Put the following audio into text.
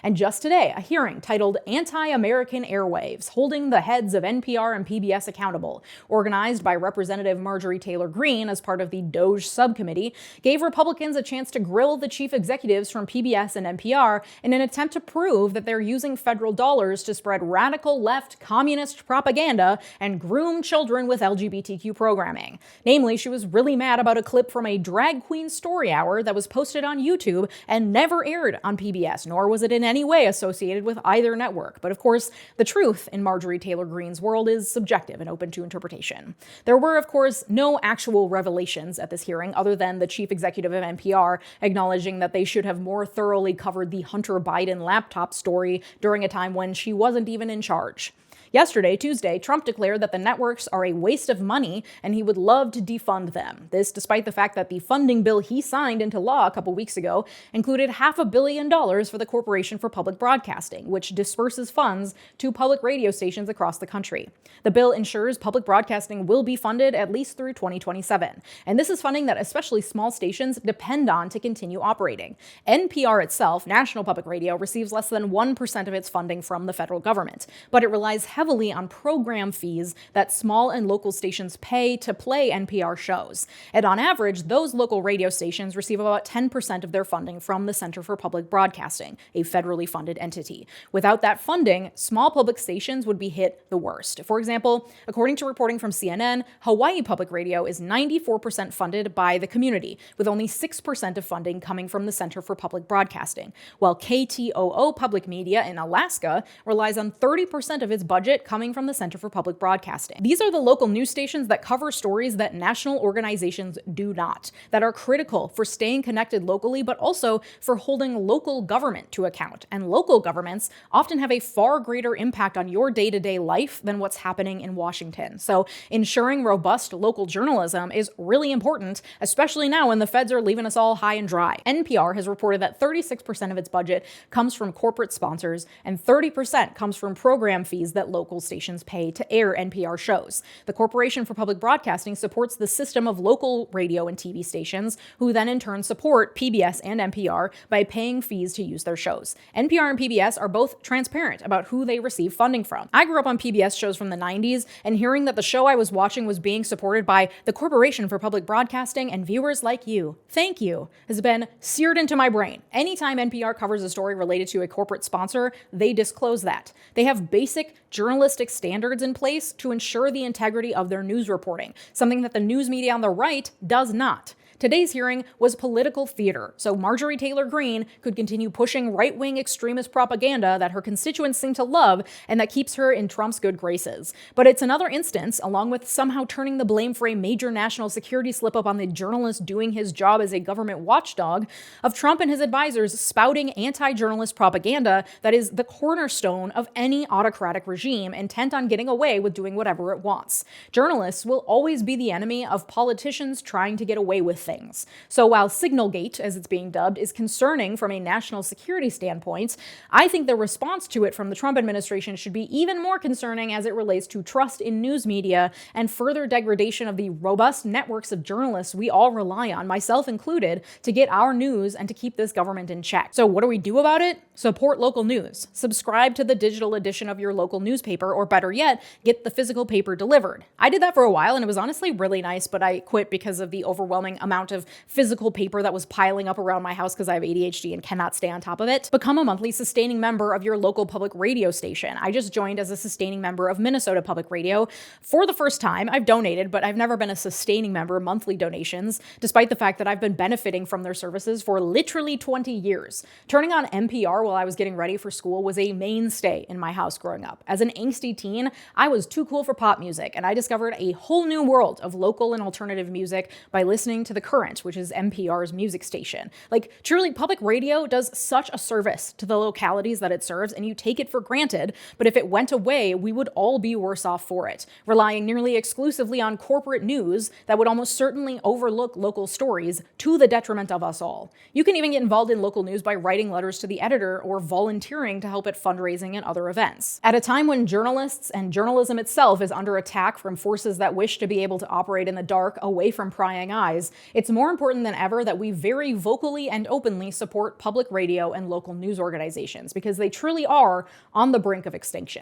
And just today, a hearing titled Anti-American Airwaves, Holding the Heads of NPR and PBS Accountable, organized by Representative Marjorie Taylor Greene as part of the DOJ subcommittee, gave Republicans a chance to grill the chief executives from PBS and NPR in an attempt to prove that they're using federal dollars to spread radical left communist propaganda and groom children with LGBTQ programming. Namely, she was really mad about a clip from a drag queen story hour that was posted on YouTube and never aired on PBS, nor was it in any way associated with either network. But of course, the truth in Marjorie Taylor Greene's world is subjective and open to interpretation. There were, of course, no actual revelations at this hearing other than the chief executive of NPR acknowledging that they should have more thoroughly covered the Hunter Biden laptop story during a time when she wasn't even in charge. Yesterday, Tuesday, Trump declared that the networks are a waste of money and he would love to defund them. This despite the fact that the funding bill he signed into law a couple weeks ago included $500 million for the Corporation for Public Broadcasting, which disperses funds to public radio stations across the country. The bill ensures public broadcasting will be funded at least through 2027. And this is funding that especially small stations depend on to continue operating. NPR itself, National Public Radio, receives less than 1% of its funding from the federal government, but it relies heavily on program fees that small and local stations pay to play NPR shows. And on average, those local radio stations receive about 10% of their funding from the Center for Public Broadcasting, a federally funded entity. Without that funding, small public stations would be hit the worst. For example, according to reporting from CNN, Hawaii Public Radio is 94% funded by the community, with only 6% of funding coming from the Center for Public Broadcasting, while KTOO Public Media in Alaska relies on 30% of its budget coming from the Center for Public Broadcasting. These are the local news stations that cover stories that national organizations do not, that are critical for staying connected locally, but also for holding local government to account. And local governments often have a far greater impact on your day-to-day life than what's happening in Washington. So ensuring robust local journalism is really important, especially now when the feds are leaving us all high and dry. NPR has reported that 36% of its budget comes from corporate sponsors and 30% comes from program fees that local stations pay to air NPR shows. The Corporation for Public Broadcasting supports the system of local radio and TV stations, who then in turn support PBS and NPR by paying fees to use their shows. NPR and PBS are both transparent about who they receive funding from. I grew up on PBS shows from the 90s, and hearing that the show I was watching was being supported by the Corporation for Public Broadcasting and viewers like you, thank you, has been seared into my brain. Anytime NPR covers a story related to a corporate sponsor, they disclose that. They have basic journalistic standards in place to ensure the integrity of their news reporting, something that the news media on the right does not. Today's hearing was political theater, so Marjorie Taylor Greene could continue pushing right-wing extremist propaganda that her constituents seem to love and that keeps her in Trump's good graces. But it's another instance, along with somehow turning the blame for a major national security slip-up on the journalist doing his job as a government watchdog, of Trump and his advisors spouting anti-journalist propaganda that is the cornerstone of any autocratic regime intent on getting away with doing whatever it wants. Journalists will always be the enemy of politicians trying to get away with things. So while Signalgate, as it's being dubbed, is concerning from a national security standpoint, I think the response to it from the Trump administration should be even more concerning as it relates to trust in news media and further degradation of the robust networks of journalists we all rely on, myself included, to get our news and to keep this government in check. So what do we do about it? Support local news. Subscribe to the digital edition of your local newspaper, or better yet, get the physical paper delivered. I did that for a while and it was honestly really nice, but I quit because of the overwhelming amount of physical paper that was piling up around my house because I have ADHD and cannot stay on top of it. Become a monthly sustaining member of your local public radio station. I just joined as a sustaining member of Minnesota Public Radio. For the first time, I've donated, but I've never been a sustaining member, monthly donations, despite the fact that I've been benefiting from their services for literally 20 years. Turning on NPR while I was getting ready for school was a mainstay in my house growing up. As an angsty teen, I was too cool for pop music, and I discovered a whole new world of local and alternative music by listening to The Current, which is NPR's music station. Like, truly, public radio does such a service to the localities that it serves, and you take it for granted, but if it went away, we would all be worse off for it, relying nearly exclusively on corporate news that would almost certainly overlook local stories to the detriment of us all. You can even get involved in local news by writing letters to the editor or volunteering to help at fundraising and other events. At a time when journalists and journalism itself is under attack from forces that wish to be able to operate in the dark away from prying eyes, It's more important than ever that we very vocally and openly support public radio and local news organizations because they truly are on the brink of extinction.